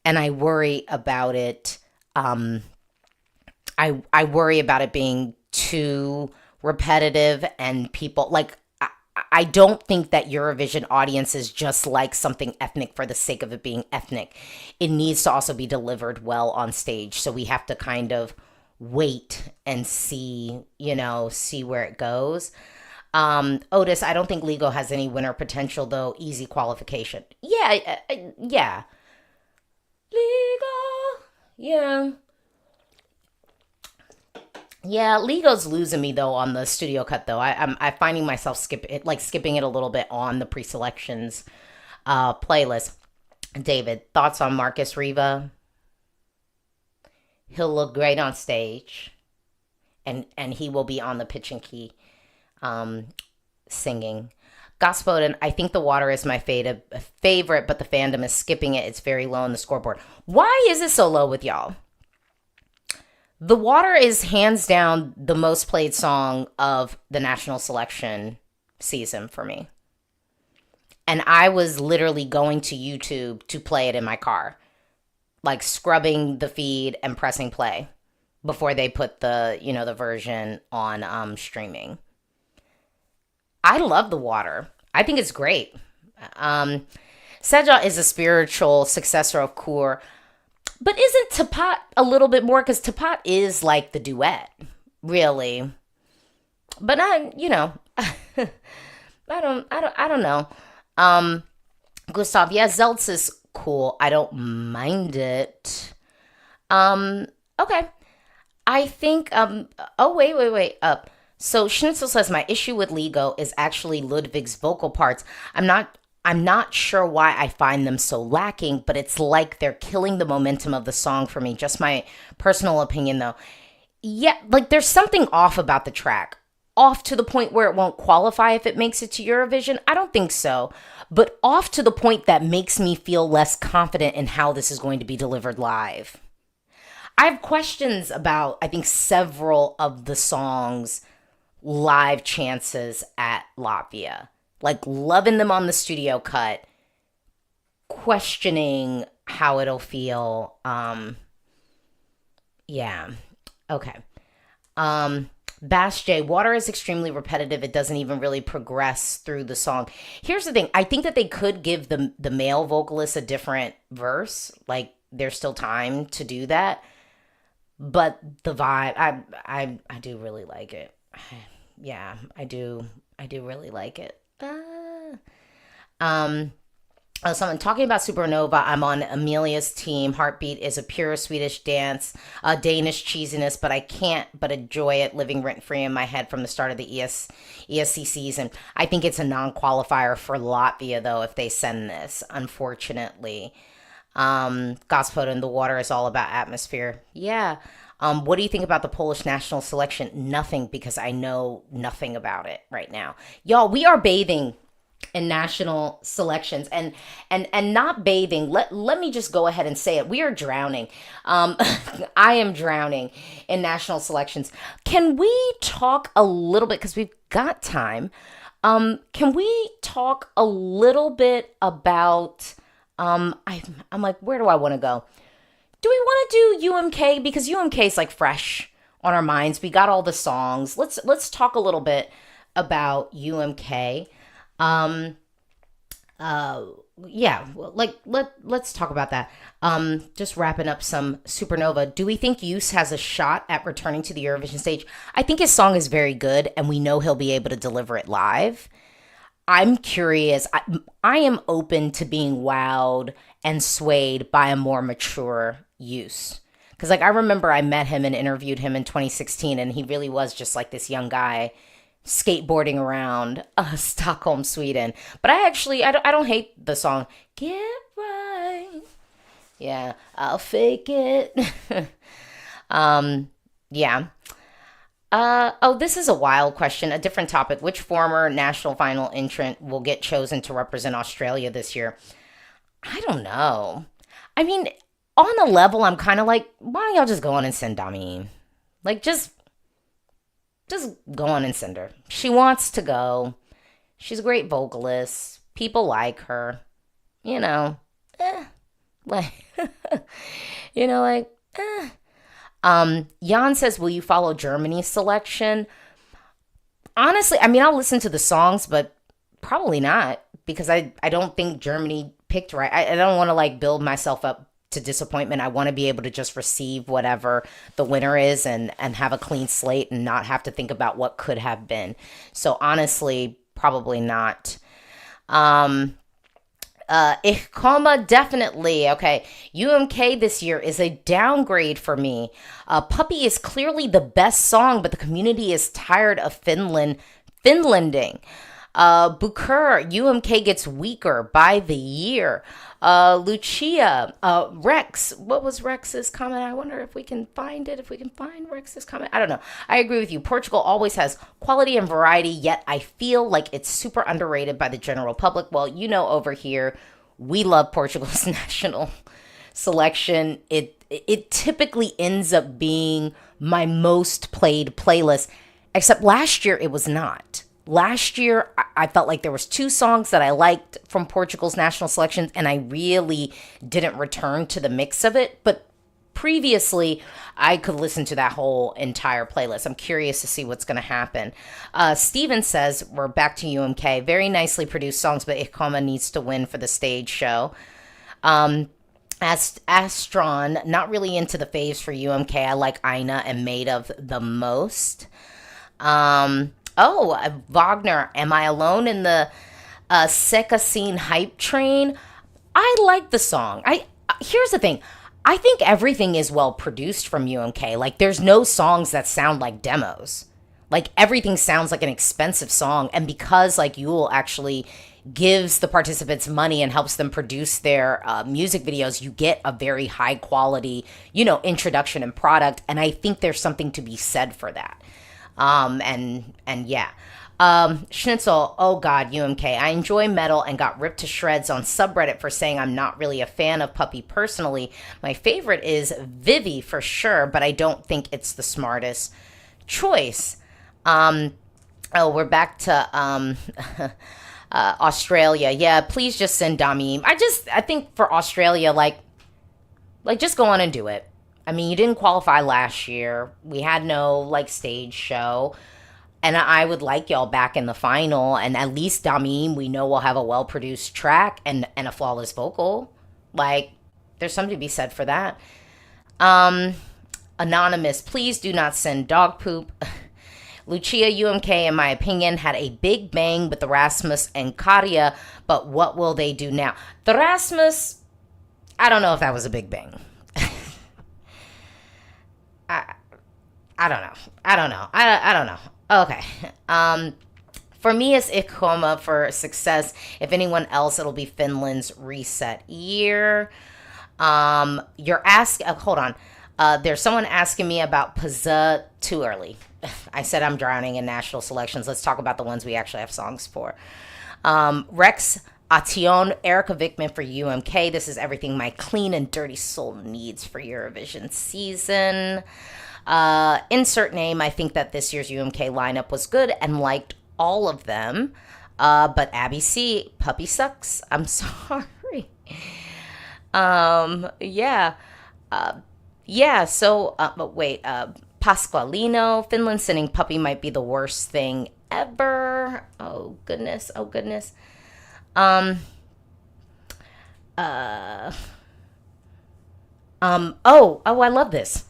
S1: and I worry about it. I worry about it being too repetitive, and people like. I don't think that Eurovision audiences just like something ethnic for the sake of it being ethnic. It needs to also be delivered well on stage. So we have to kind of wait and see, see where it goes. Otis, I don't think Lego has any winner potential, though. Easy qualification. Yeah, yeah. Lego. Yeah. Yeah, Lego's losing me though on the studio cut though. I'm finding myself skipping it a little bit on the pre-selections playlist. David, thoughts on Marcus Riva? He'll look great on stage, and he will be on the pitch and key, singing. Gospodin, I think The Water is my favorite, but the fandom is skipping it. It's very low on the scoreboard. Why is it so low with y'all? The Water is hands down the most played song of the national selection season for me. And I was literally going to YouTube to play it in my car, like scrubbing the feed and pressing play before they put the version on streaming. I love The Water. I think it's great. Seja is a spiritual successor of Kur. But isn't Tapat a little bit more? Because Tapat is like the duet, really. But I don't know. Gustav, yeah, Zeltz is cool. I don't mind it. Okay. I think, wait. So Schnitzel says, my issue with Lego is actually Ludwig's vocal parts. I'm not sure why I find them so lacking, but it's like they're killing the momentum of the song for me. Just my personal opinion, though. Yeah, like there's something off about the track. Off to the point where it won't qualify if it makes it to Eurovision? I don't think so. But off to the point that makes me feel less confident in how this is going to be delivered live. I have questions about, I think, several of the songs' live chances at Latvia. Like loving them on the studio cut, questioning how it'll feel. Yeah. Okay. Bash J, Water is extremely repetitive. It doesn't even really progress through the song. Here's the thing. I think that they could give the male vocalist a different verse. Like there's still time to do that. But the vibe, I do really like it. Yeah, I do really like it. Someone talking about Supernova. I'm on Amelia's team. Heartbeat is a pure Swedish dance, Danish cheesiness, but I can't but enjoy it living rent free in my head from the start of the ESC season. I think it's a non-qualifier for Latvia though if they send this, unfortunately. Gospodin, The Water is all about atmosphere. Yeah. What do you think about the Polish national selection? Nothing, because I know nothing about it right now. Y'all, we are bathing in national selections and not bathing. Let me just go ahead and say it. We are drowning. I am drowning in national selections. Can we talk a little bit, because we've got time. Can we talk a little bit about, I'm like, where do I want to go? Do we want to do UMK? Because UMK is like fresh on our minds. We got all the songs. Let's talk a little bit about UMK. Yeah, like let's talk about that. Just wrapping up some Supernova. Do we think Yus has a shot at returning to the Eurovision stage? I think his song is very good, and we know he'll be able to deliver it live. I'm curious. I am open to being wowed and swayed by a more mature Yus. Because like I remember I met him and interviewed him in 2016, and he really was just like this young guy skateboarding around Stockholm, Sweden. But I don't hate the song. Get right. Yeah, I'll fake it. Yeah. This is a wild question. A different topic. Which former national final entrant will get chosen to represent Australia this year? I don't know. I mean, on a level, I'm kind of like, why don't y'all just go on and send Dami? Like, just go on and send her. She wants to go. She's a great vocalist. People like her. You know, Like, like, Jan says, will you follow Germany's selection? Honestly, I mean, I'll listen to the songs, but probably not because I don't think Germany picked right. I don't want to like build myself up to disappointment. I want to be able to just receive whatever the winner is and have a clean slate and not have to think about what could have been. So honestly, probably not. Ich komme definitely. Okay. UMK this year is a downgrade for me. Puppy is clearly the best song, but the community is tired of Finlanding. Bukur, UMK gets weaker by the year. Lucia, Rex, what was Rex's comment? I wonder if we can find it, if we can find Rex's comment. I don't know. I agree with you. Portugal always has quality and variety, yet I feel like it's super underrated by the general public. Well, over here, we love Portugal's national selection. It typically ends up being my most played playlist, except last year it was not. Last year, I felt like there was 2 songs that I liked from Portugal's national selections, and I really didn't return to the mix of it. But previously, I could listen to that whole entire playlist. I'm curious to see what's going to happen. Steven says, we're back to UMK. Very nicely produced songs, but Ikoma needs to win for the stage show. As Astron, not really into the faves for UMK. I like Aina and Made of the most. Wagner, am I alone in the Seka scene hype train? I like the song. Here's the thing. I think everything is well produced from UMK. Like, there's no songs that sound like demos. Like, everything sounds like an expensive song. And because, like, Yule actually gives the participants money and helps them produce their music videos, you get a very high quality, introduction and product. And I think there's something to be said for that. Yeah. Schnitzel, oh god, UMK. I enjoy metal and got ripped to shreds on subreddit for saying I'm not really a fan of Puppy personally. My favorite is Vivi for sure, but I don't think it's the smartest choice. We're back to, Australia. Yeah, please just send Dami. I think for Australia, like just go on and do it. I mean, you didn't qualify last year. We had no, stage show. And I would like y'all back in the final. And at least Damim, we know we'll have a well-produced track and a flawless vocal. There's something to be said for that. Anonymous, please do not send dog poop. Lucia UMK, in my opinion, had a big bang with the Rasmus and Katia. But what will they do now? The Rasmus, I don't know if that was a big bang. I don't know. Okay. For me, it's Ikoma for success. If anyone else, it'll be Finland's reset year. Hold on. There's someone asking me about Pazza too early. I said I'm drowning in national selections. Let's talk about the ones we actually have songs for. Rex Ation, Erica Vickman for UMK. This is everything my clean and dirty soul needs for Eurovision season. Insert name. I think that this year's UMK lineup was good and liked all of them. But Abby C, Puppy sucks. I'm sorry. Yeah. Pasqualino, Finland sending Puppy might be the worst thing ever. Oh goodness. I love this.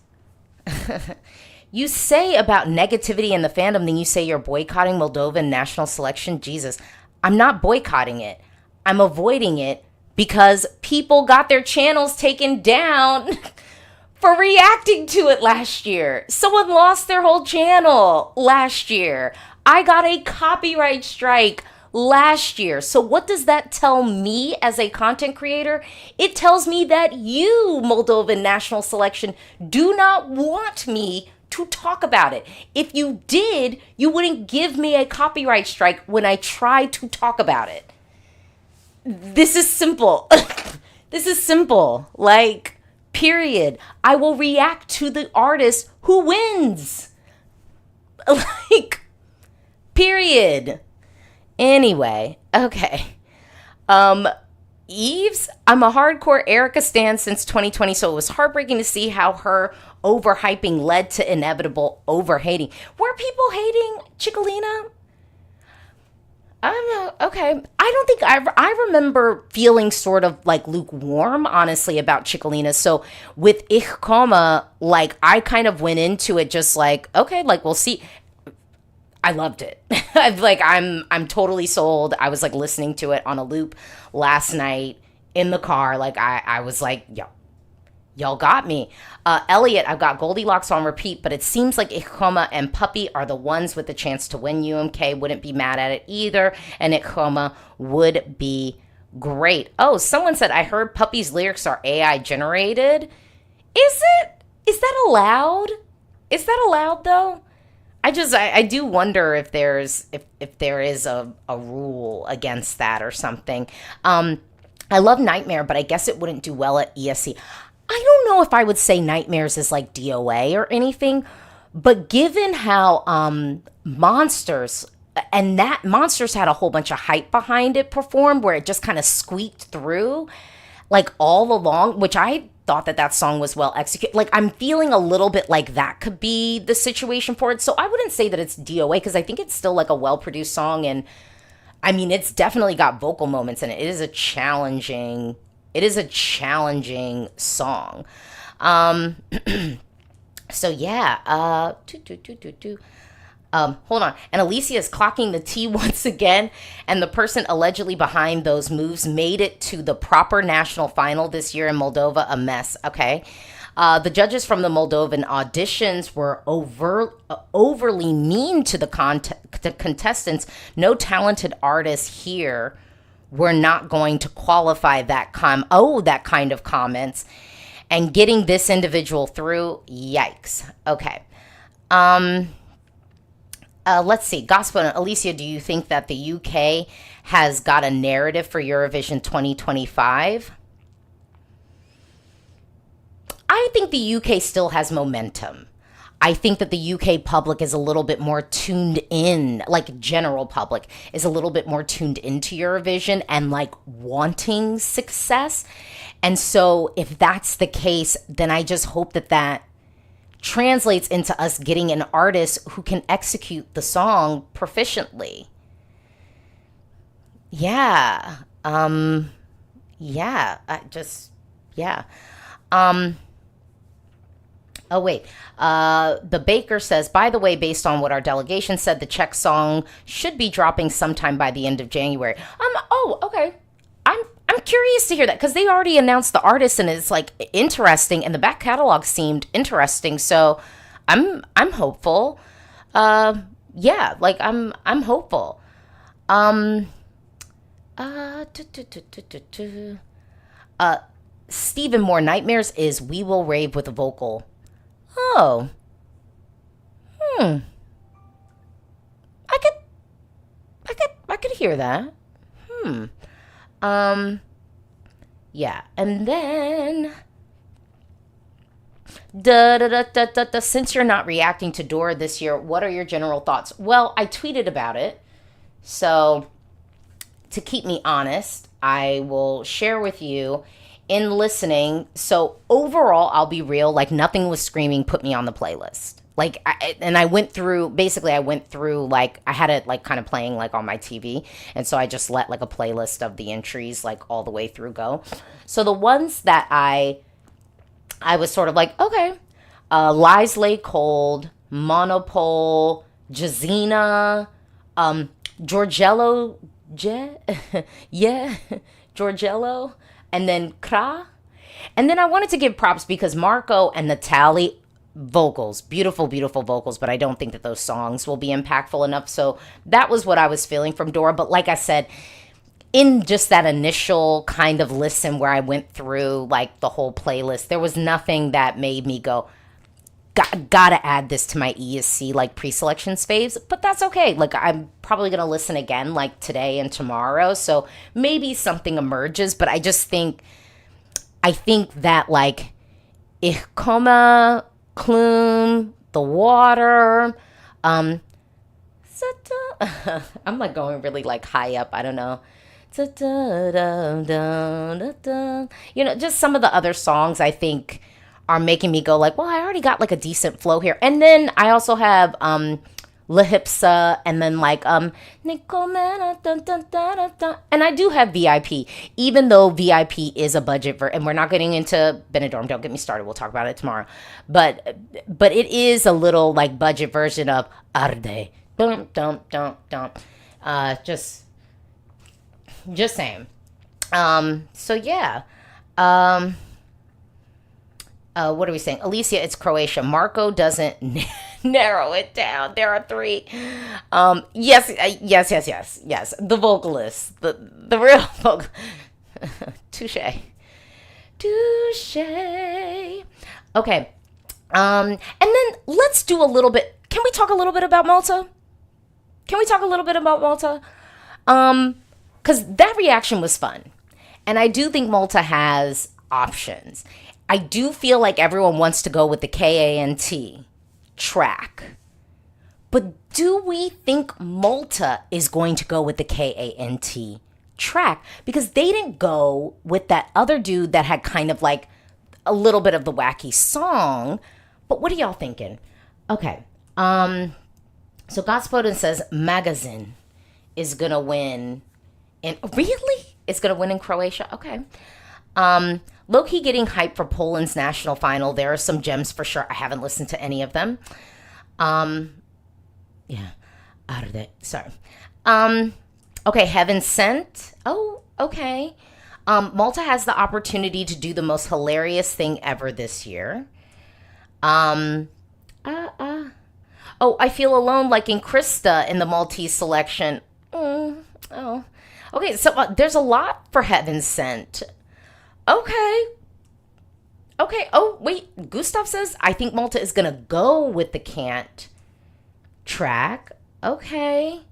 S1: You say about negativity in the fandom, then you say you're boycotting Moldovan national selection. Jesus, I'm not boycotting it. I'm avoiding it because people got their channels taken down for reacting to it last year. Someone lost their whole channel last year. I got a copyright strike last year. So what does that tell me as a content creator? It tells me that you, Moldovan national selection, do not want me to talk about it. If you did, you wouldn't give me a copyright strike when I try to talk about it. This is simple. This is simple. Period. I will react to the artist who wins. Period. Anyway, okay. Eves, I'm a hardcore Erica stan since 2020, so it was heartbreaking to see how her overhyping led to inevitable overhating. Were people hating Chicalina? I don't know. Okay. I don't think I remember feeling sort of like lukewarm, honestly, about Chicalina. So with Ich Komme, like I kind of went into it just like, okay, like we'll see. I loved it. I'm totally sold. I was like listening to it on a loop last night in the car. Like I was like, yo, y'all got me. Elliot, I've got Goldilocks on repeat, but it seems like Ikoma and Puppy are the ones with the chance to win. UMK wouldn't be mad at it either, and Ikoma would be great. Oh, someone said, I heard Puppy's lyrics are AI generated. Is it? Is that allowed? Is that allowed though? I do wonder if if there is a rule against that or something. I love Nightmare, but I guess it wouldn't do well at ESC. I don't know if I would say Nightmares is like DOA or anything, but given how Monsters and that Monsters had a whole bunch of hype behind it performed where it just kind of squeaked through like all along, which I thought that song was well executed. Like I'm feeling a little bit like that could be the situation for it. So I wouldn't say that it's DOA because I think it's still like a well-produced song, and I mean it's definitely got vocal moments in it. It is a challenging song. So yeah, hold on. And Alesia is clocking the T once again. And the person allegedly behind those moves made it to the proper national final this year in Moldova. A mess. Okay. The judges from the Moldovan auditions were overly mean to the contestants. No talented artists here were not going to qualify that kind of comments. And getting this individual through, yikes. Okay. Let's see. Gospel and Alesia, do you think that the UK has got a narrative for Eurovision 2025? I think the UK still has momentum. I think that the UK public is a little bit more tuned in, like general public is a little bit more tuned into Eurovision and like wanting success. And so if that's the case, then I just hope that translates into us getting an artist who can execute the song proficiently. Yeah. Yeah. Yeah. Oh, wait. The Baker says, by the way, based on what our delegation said, the Czech song should be dropping sometime by the end of January. Oh, okay. I'm curious to hear that because they already announced the artist and it's like interesting and the back catalog seemed interesting. So I'm hopeful. Yeah, like I'm hopeful. Stephen Moore Nightmares is We Will Rave with a vocal. Oh. I could hear that. Yeah, and then since you're not reacting to Dora this year, what are your general thoughts? Well, I tweeted about it. So to keep me honest, I will share with you in listening. So overall, I'll be real, like nothing was screaming, put me on the playlist. Like, I went through, like, I had it, like, kind of playing, like, on my TV. And so I just let, like, a playlist of the entries, like, all the way through go. So the ones that I was sort of like, okay. Lies Lay Cold, Monopole, Jazina, Giorgello, yeah, Giorgello, and then Kra. And then I wanted to give props because Marco and Natalie, vocals, beautiful vocals, but I don't think that those songs will be impactful enough. So that was what I was feeling from Dora. But like I said, in just that initial kind of listen where I went through like the whole playlist, there was nothing that made me go, gotta add this to my ESC like pre-selection faves. But that's okay. Like I'm probably gonna listen again like today and tomorrow, so maybe something emerges. But I think that like Ich Komme, Clume, The Water, I'm like going really like high up, I don't know, You know, just some of the other songs I think are making me go like, well, I already got like a decent flow here. And then I also have Lahipsa, and then like Nicomena, and I do have VIP, even though VIP is a budget and we're not getting into Benidorm, don't get me started, we'll talk about it tomorrow, but it is a little like budget version of Arde. Just saying. So yeah. What are we saying? Alesia, it's Croatia. Marco doesn't narrow it down. There are three. Yes. The vocalist, the real vocal. Touche. Okay. And then let's do a little bit. Can we talk a little bit about Malta? Because that reaction was fun. And I do think Malta has options. I do feel like everyone wants to go with the KANT track. But do we think Malta is going to go with the KANT track? Because they didn't go with that other dude that had kind of like a little bit of the wacky song. But what are y'all thinking? Okay. So Gospodin says Magazine is going to win. Really? It's going to win in Croatia? Okay. Low-key getting hyped for Poland's national final. There are some gems for sure. I haven't listened to any of them. Yeah. Sorry. Okay, Heaven Sent. Oh, okay. Malta has the opportunity to do the most hilarious thing ever this year. Oh, I Feel Alone, like in Krista in the Maltese selection. Oh. Okay, so there's a lot for Heaven Sent. Okay. Oh, wait. Gustav says, I think Malta is going to go with the Can't track. Okay.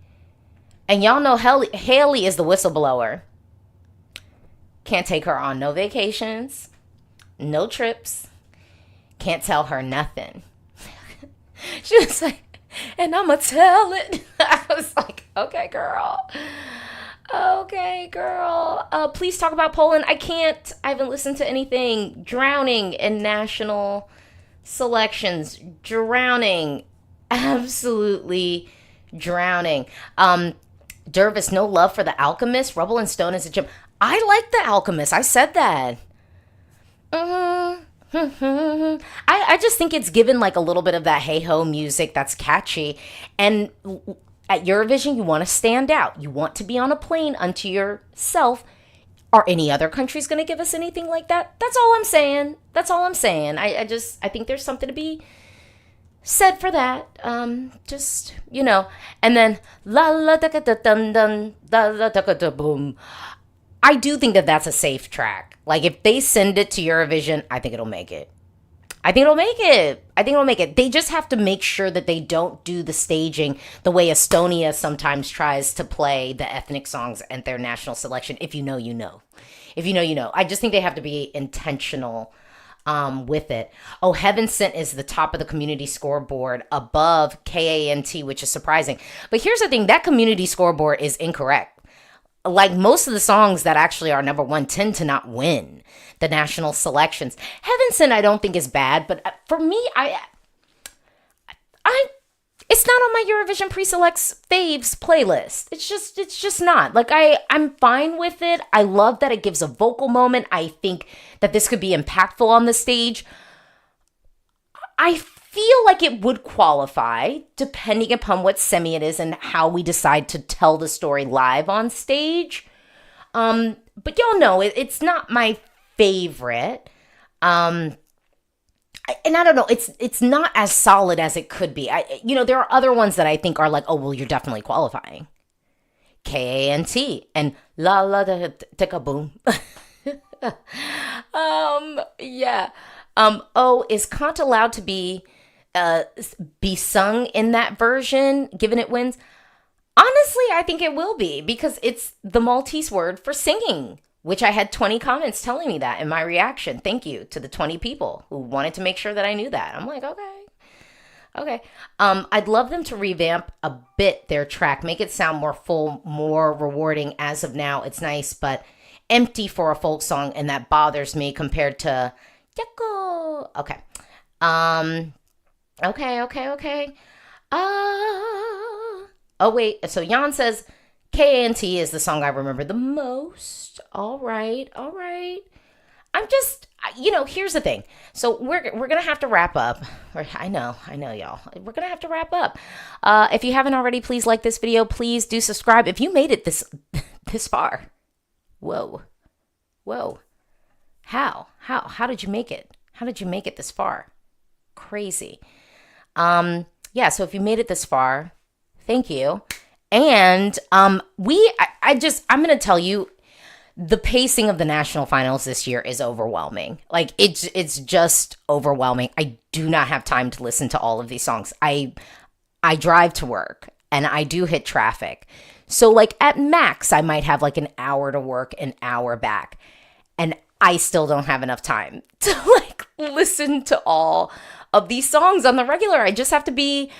S1: And y'all know Haley is the whistleblower. Can't take her on no vacations, no trips. Can't tell her nothing. She was like, and I'm going to tell it. I was like, okay, girl. Please talk about Poland. I can't. I haven't listened to anything. Drowning in national selections. Drowning. Absolutely drowning. Dervis, no love for The Alchemist. Rubble and Stone is a gem. I like The Alchemist. I said that. I just think it's given like a little bit of that hey-ho music that's catchy. And at Eurovision, you want to stand out. You want to be on a plane unto yourself. Are any other countries going to give us anything like that? That's all I'm saying. I think there's something to be said for that. Just, you know. And then, la la da da dun dun, la la da da boom. I do think that that's a safe track. Like, if they send it to Eurovision, I think it'll make it. They just have to make sure that they don't do the staging the way Estonia sometimes tries to play the ethnic songs at their national selection. If you know, you know. I just think they have to be intentional with it. Oh, Heaven Sent is the top of the community scoreboard above KANT, which is surprising. But here's the thing, that community scoreboard is incorrect. Like, most of the songs that actually are number one tend to not win the national selections. Heaven Sent I don't think is bad, but for me, it's not on my Eurovision pre-selects faves playlist. It's just not. Like, I'm fine with it. I love that it gives a vocal moment. I think that this could be impactful on the stage. I feel like it would qualify depending upon what semi it is and how we decide to tell the story live on stage. But y'all know it's not my favorite. And I don't know, it's not as solid as it could be. There are other ones that I think are like, oh, well, you're definitely qualifying. KANT and la la da da boom. Yeah. Oh, is Kant allowed to be sung in that version, given it wins? Honestly, I think it will be, because it's the Maltese word for singing, which I had 20 comments telling me that in my reaction. Thank you to the 20 people who wanted to make sure that I knew that. I'm like, Okay. I'd love them to revamp a bit their track, make it sound more full, more rewarding. As of now, it's nice, but empty for a folk song, and that bothers me compared to Yako. Okay. Um, okay. Oh wait. So Jan says KNT is the song I remember the most. All right. I'm just, here's the thing. So we're gonna have to wrap up. I know, y'all. We're gonna have to wrap up. If you haven't already, please like this video. Please do subscribe. If you made it this this far, whoa. How did you make it? How did you make it this far? Crazy. Yeah. So if you made it this far, thank you. And I'm gonna tell you, the pacing of the national finals this year is overwhelming. Like it's just overwhelming. I do not have time to listen to all of these songs. I drive to work and I do hit traffic. So like at max I might have like an hour to work, an hour back. And I still don't have enough time to like listen to all of these songs on the regular. I have to be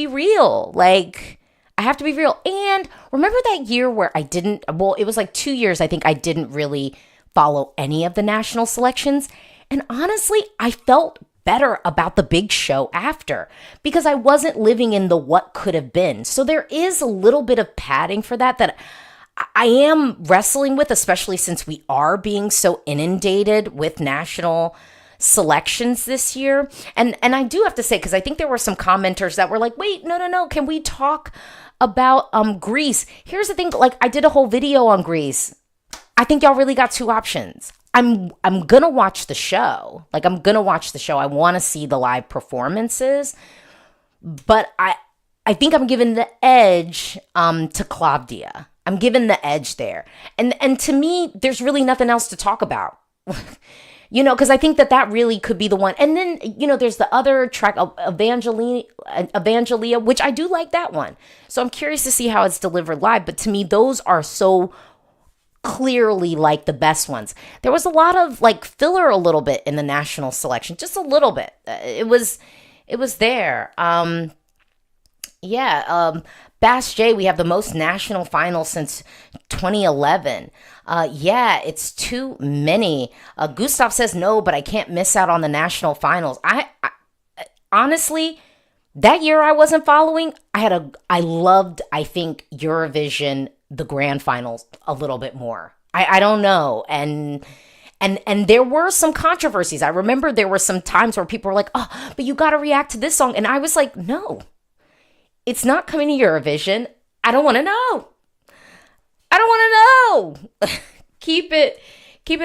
S1: real. Like I have to be real. And remember that year where it was like 2 years, I think I didn't really follow any of the national selections. And honestly, I felt better about the big show after because I wasn't living in the what could have been. So there is a little bit of padding for that I am wrestling with, especially since we are being so inundated with national selections this year. And I do have to say, because I think there were some commenters that were like, wait, no, can we talk about Greece? Here's the thing, like I did a whole video on Greece. I think y'all really got two options. I'm gonna watch the show. Like I'm gonna watch the show. I want to see the live performances, but I think I'm giving the edge to Claudia. I'm giving the edge there. And to me, there's really nothing else to talk about. Because I think that really could be the one. And then, there's the other track, Evangelia, which I do like that one. So I'm curious to see how it's delivered live. But to me, those are so clearly like the best ones. There was a lot of like filler a little bit in the national selection, just a little bit. It was there. Bass J, we have the most national finals since 2011. It's too many. Gustav says no, but I can't miss out on the national finals. I honestly, that year I wasn't following. I loved, I think, Eurovision, the grand finals a little bit more. I don't know. And there were some controversies. I remember there were some times where people were like, oh, but you got to react to this song. And I was like, no. It's not coming to Eurovision. I don't want to know. Keep it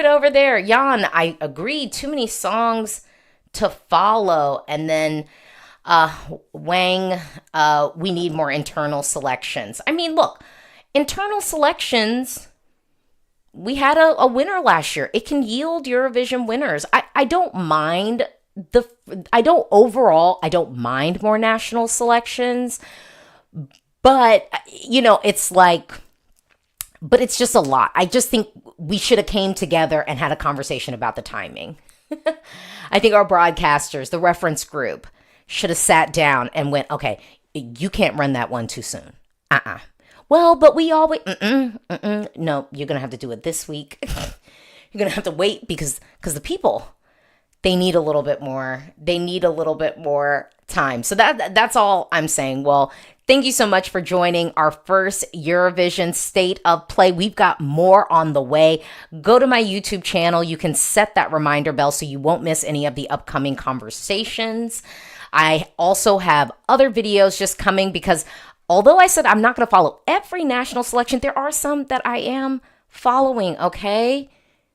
S1: over there. Jan, I agree. Too many songs to follow. And then Wang, we need more internal selections. I mean, look, internal selections, we had a winner last year. It can yield Eurovision winners. I don't mind I don't mind more national selections, but but it's just a lot. I just think we should have came together and had a conversation about the timing. I think our broadcasters, the reference group, should have sat down and went, okay, you can't run that one too soon. Well, but we always, no, you're going to have to do it this week. You're going to have to wait because the people, they need a little bit more. They need a little bit more time. So that's all I'm saying. Well, thank you so much for joining our first Eurovision State of Play. We've got more on the way. Go to my YouTube channel. You can set that reminder bell so you won't miss any of the upcoming conversations. I also have other videos just coming because although I said I'm not going to follow every national selection, there are some that I am following, okay?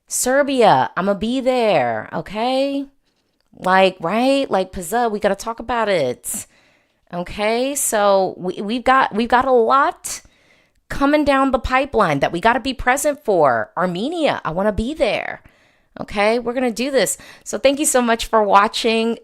S1: Serbia, I'm gonna be there, okay? Like, right? Like, Pizza, we gotta talk about it. Okay, so we've got a lot coming down the pipeline that we gotta be present for. Armenia, I wanna be there. Okay, we're gonna do this. So thank you so much for watching.